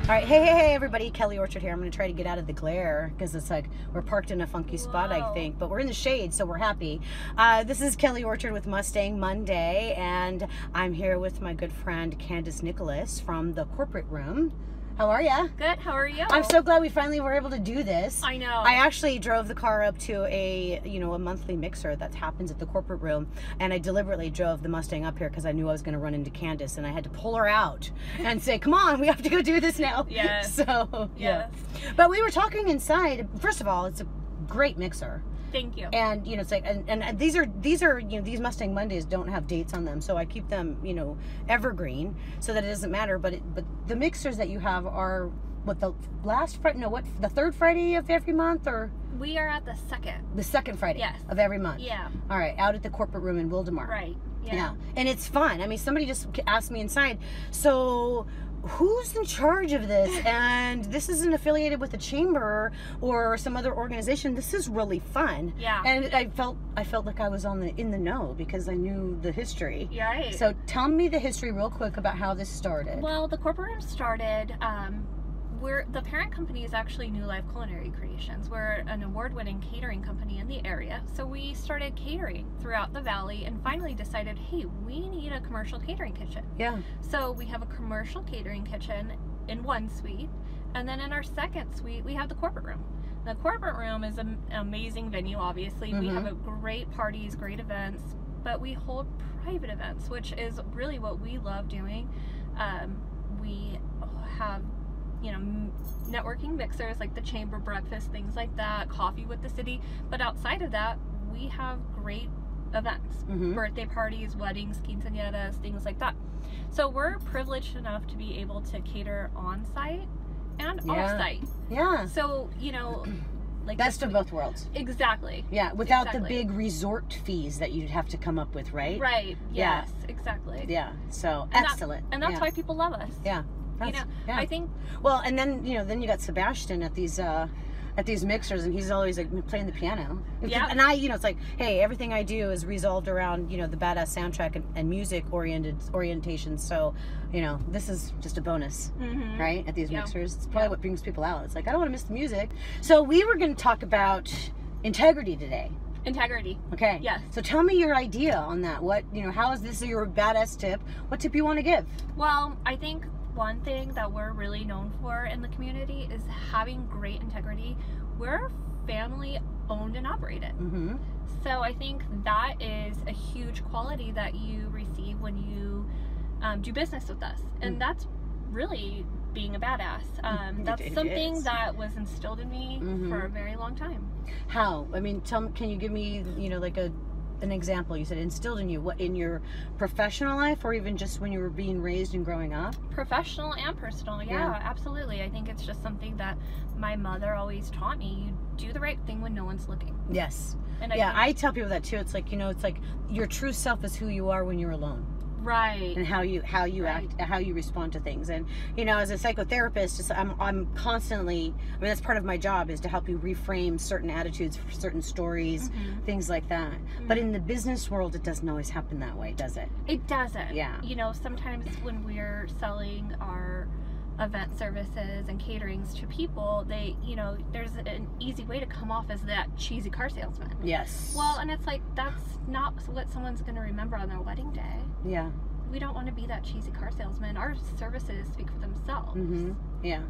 All right, hey, everybody, Kelly Orchard here. I'm going to try to get out of the glare because it's like we're parked in a funky spot, I think, but we're in the shade, so we're happy. This is Kelly Orchard with Mustang Monday, and I'm here with my good friend Candice Nicholas from the corporate room. How are ya? Good. How are you? I'm so glad we finally were able to do this. I know. I actually drove the car up to a monthly mixer that happens at the corporate room, and I deliberately drove the Mustang up here because I knew I was going to run into Candice, and I had to pull her out and say, "Come on, we have to go do this now." Yes. So yes. But we were talking inside. First of all, it's a great mixer. Thank you. And it's like, and these are these Mustang Mondays don't have dates on them, so I keep them evergreen so that it doesn't matter. But the mixers that you have are what, the the third Friday of every month, or we are at the second Friday yes. of every month. Yeah. All right, out at the corporate room in Wildemar. Right. Yeah. And it's fun. I mean, somebody just asked me inside, so who's in charge of this? And this isn't affiliated with the chamber or some other organization. This is really fun. Yeah. And I felt like I was in the know because I knew the history. Right. So tell me the history real quick about how this started. Well, the corporate room started. The parent company is actually New Life Culinary Creations. We're an award-winning catering company in the area. So we started catering throughout the valley and finally decided, hey, we need a commercial catering kitchen. Yeah. So we have a commercial catering kitchen in one suite, and then in our second suite we have the corporate room. The corporate room is an amazing venue, obviously. We have great parties, great events, but we hold private events, which is really what we love doing. We have networking mixers like the chamber breakfast, things like that, coffee with the city. But outside of that, we have great events, birthday parties, weddings, quinceañeras, things like that. So we're privileged enough to be able to cater on site and off site. Yeah. So, like best of both worlds. Exactly. Yeah, without the big resort fees that you'd have to come up with, right? Right. Yes, exactly. Yeah. So and excellent. That's why people love us. Yeah. I think. Well, and then then you got Sebastian at these mixers, and he's always like playing the piano. Yeah. And I, it's like, hey, everything I do is resolved around the badass soundtrack and music orientation. So, this is just a bonus, right? At these mixers, it's probably what brings people out. It's like, I don't want to miss the music. So we were going to talk about integrity today. Integrity. Okay. Yes. So tell me your idea on that. What how is this your badass tip? What tip you want to give? Well, I think one thing that we're really known for in the community is having great integrity. We're family owned and operated. So I think that is a huge quality that you receive when you do business with us. And that's really being a badass. That's something that was instilled in me for a very long time. How? I mean, can you give me, like an example? You said instilled in you. What, in your professional life, or even just when you were being raised and growing up? Professional and personal. Yeah, absolutely. I think it's just something that my mother always taught me. You do the right thing when no one's looking. Yes. And I tell people that too. It's like, it's like your true self is who you are when you're alone. Right. And how you act, how you respond to things. And as a psychotherapist, I'm constantly, that's part of my job, is to help you reframe certain attitudes for certain stories, things like that. But in the business world, it doesn't always happen that way, does it? It doesn't. Yeah. Sometimes when we're selling our event services and caterings to people, they, there's an easy way to come off as that cheesy car salesman. Yes. Well, and it's like, that's not what someone's going to remember on their wedding day. Yeah. We don't want to be that cheesy car salesman. Our services speak for themselves. Yeah.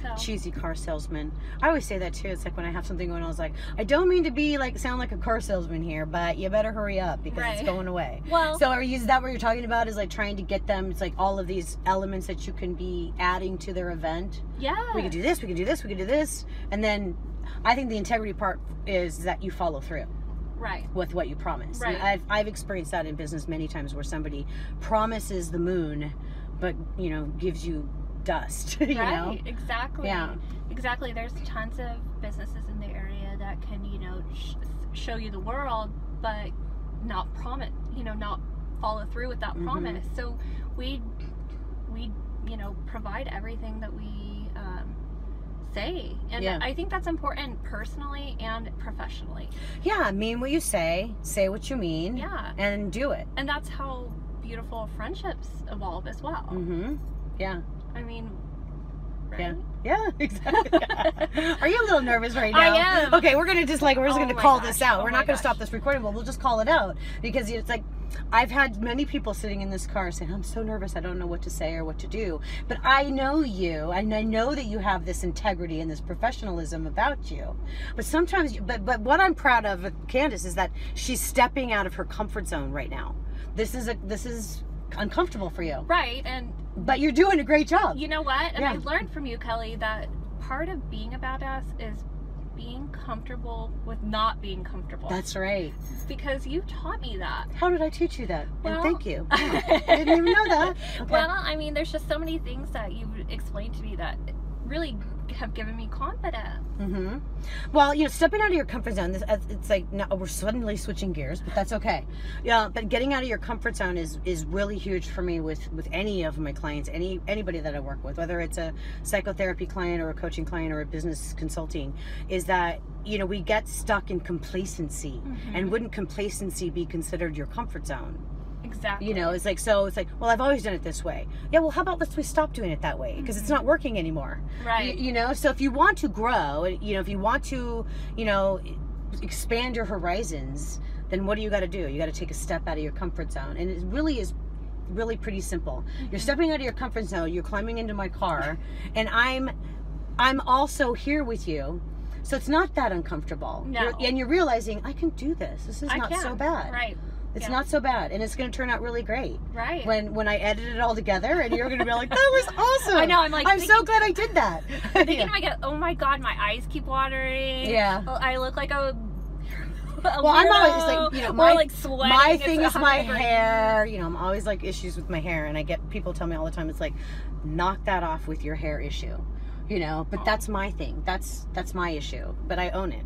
So. Cheesy car salesman. I always say that too. It's like when I have something going on, I was like, I don't mean to sound like a car salesman here, but you better hurry up because it's going away. Well, so is that what you're talking about? Is like trying to get them? It's like all of these elements that you can be adding to their event. Yeah. We can do this. We can do this. We can do this. And then I think the integrity part is that you follow through. Right. With what you promise. Right. And I've experienced that in business many times, where somebody promises the moon, but gives you dust. you know? Exactly. Yeah. Exactly. There's tons of businesses in the area that can show you the world, but not promise. Not follow through with that promise. So we provide everything that we say, and I think that's important personally and professionally. Yeah, mean what you say what you mean, and do it. And that's how beautiful friendships evolve as well. Yeah. I mean, right? Yeah, exactly. Are you a little nervous right now? I am. Okay, we're gonna just gonna call this out. We're not gonna gosh. stop this recording, but we'll just call it out because it's like I've had many people sitting in this car saying, "I'm so nervous, I don't know what to say or what to do." But I know you, and I know that you have this integrity and this professionalism about you. But sometimes, but what I'm proud of with Candice is that she's stepping out of her comfort zone right now. This is uncomfortable for you, right? But you're doing a great job. You know what? And I learned from you, Kelly, that part of being a badass is being comfortable with not being comfortable. That's right. Because you taught me that. How did I teach you that? Well, and thank you. Yeah, I didn't even know that. Okay. Well, I mean, there's just so many things that you've explained to me that really have given me confidence. Mm-hmm. Well, stepping out of your comfort zone, it's like, no, we're suddenly switching gears, but that's okay. Yeah, but getting out of your comfort zone is really huge for me with any of my clients, anybody that I work with, whether it's a psychotherapy client or a coaching client or a business consulting, is that, we get stuck in complacency. Mm-hmm. And wouldn't complacency be considered your comfort zone? Exactly. It's like, well, I've always done it this way. Yeah, well, how about we stop doing it that way? Because it's not working anymore. Right. So if you want to grow, if you want to, expand your horizons, then what do you got to do? You got to take a step out of your comfort zone. And it really is really pretty simple. Mm-hmm. You're stepping out of your comfort zone, you're climbing into my car, and I'm also here with you. So it's not that uncomfortable. No. You're realizing, I can do this. This is not so bad. Right. It's not so bad, and it's going to turn out really great. Right. When I edit it all together, and you're going to be like, "That was awesome!" I know. I'm so glad I did that. Thinking, oh my god, my eyes keep watering. Yeah. I look like a well, I'm always like, sweating. My thing is my hair. I'm always like issues with my hair, and I get people tell me all the time, it's like, knock that off with your hair issue. But that's my thing. That's my issue. But I own it.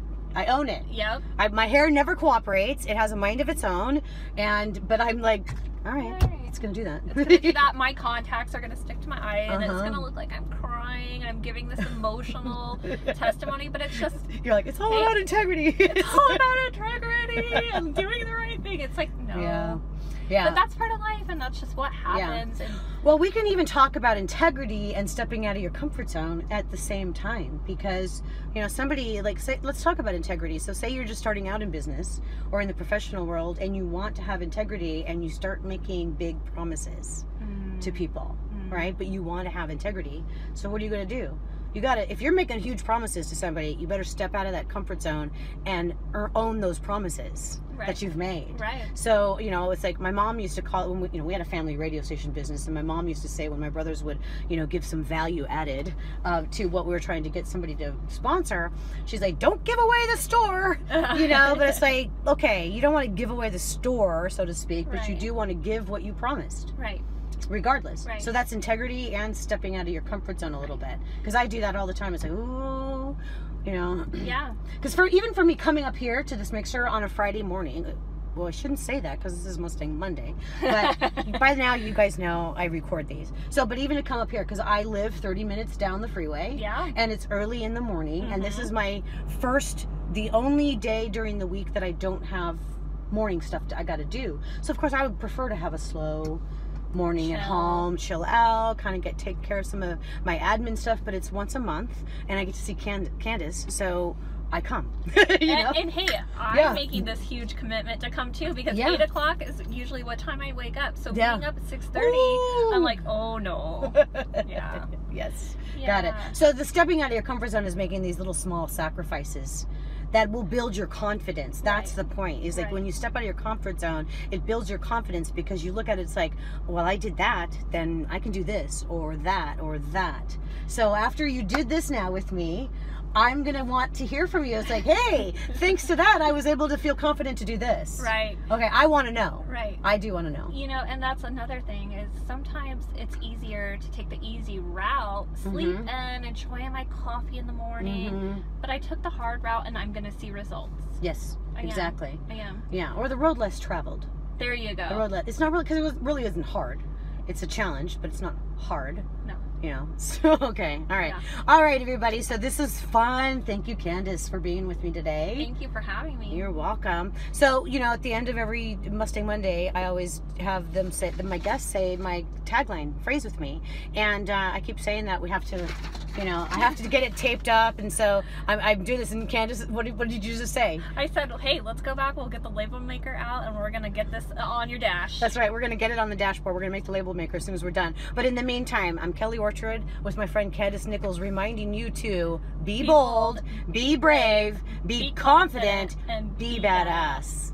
Yep. My hair never cooperates. It has a mind of its own. But I'm like, all right, it's going to do that. It's going to do that. My contacts are going to stick to my eye, and it's going to look like I'm crying, and I'm giving this emotional testimony, but it's just... You're like, it's all about integrity. It's all about integrity. I'm doing the right thing. It's like, no. Yeah. But that's part of life, and that's just what happens. Yeah. Well, we can even talk about integrity and stepping out of your comfort zone at the same time, because somebody let's talk about integrity. So say you're just starting out in business or in the professional world, and you want to have integrity, and you start making big promises to people, right? But you want to have integrity. So what are you going to do? If you're making huge promises to somebody, you better step out of that comfort zone and own those promises that you've made. Right. So, it's like my mom used to call, when we had a family radio station business, and my mom used to say when my brothers would, give some value added to what we were trying to get somebody to sponsor, she's like, don't give away the store, but it's like, okay, you don't want to give away the store, so to speak, but you do want to give what you promised. Right. Regardless. Right. So that's integrity and stepping out of your comfort zone a little bit. Because I do that all the time. It's like, ooh, Yeah. Because even for me coming up here to this mixer on a Friday morning, well, I shouldn't say that because this is Mustang Monday. But by now, you guys know I record these. So, but even to come up here, because I live 30 minutes down the freeway. Yeah. And it's early in the morning. And this is the only day during the week that I don't have morning stuff I got to do. So, of course, I would prefer to have a slow morning at home, chill out, kind of take care of some of my admin stuff, but it's once a month, and I get to see Candice, so I come. And hey, I'm making this huge commitment to come too, because 8 o'clock is usually what time I wake up. So being up at 6:30, I'm like, oh no. Yeah. Yes. Got it. So the stepping out of your comfort zone is making these little small sacrifices that will build your confidence. That's the point. Is like when you step out of your comfort zone, it builds your confidence, because you look at it, it's like, well, I did that, then I can do this or that or that. So after you did this now with me, I'm going to want to hear from you. It's like, hey, thanks to that, I was able to feel confident to do this. Right. Okay, I want to know. Right. I do want to know. And that's another thing, is sometimes it's easier to take the easy route, sleep in, enjoy my coffee in the morning, but I took the hard route, and I'm going to see results. Yes, exactly. I am. Yeah, or the road less traveled. There you go. The road it's not really, because it really isn't hard. It's a challenge, but it's not hard. No. So, okay. All right. Yeah. All right, everybody. So this is fun. Thank you, Candice, for being with me today. Thank you for having me. You're welcome. So, at the end of every Mustang Monday, I always have them my guests say my tagline phrase with me. And I keep saying that we have to, You know, I have to get it taped up, and so I'm doing this. And Candice, what did you just say? I said, hey, let's go back. We'll get the label maker out, and we're gonna get this on your dash. That's right. We're gonna get it on the dashboard. We're gonna make the label maker as soon as we're done. But in the meantime, I'm Kelly Orchard with my friend Candice Nichols, reminding you to be bold, be brave, be confident, and be badass.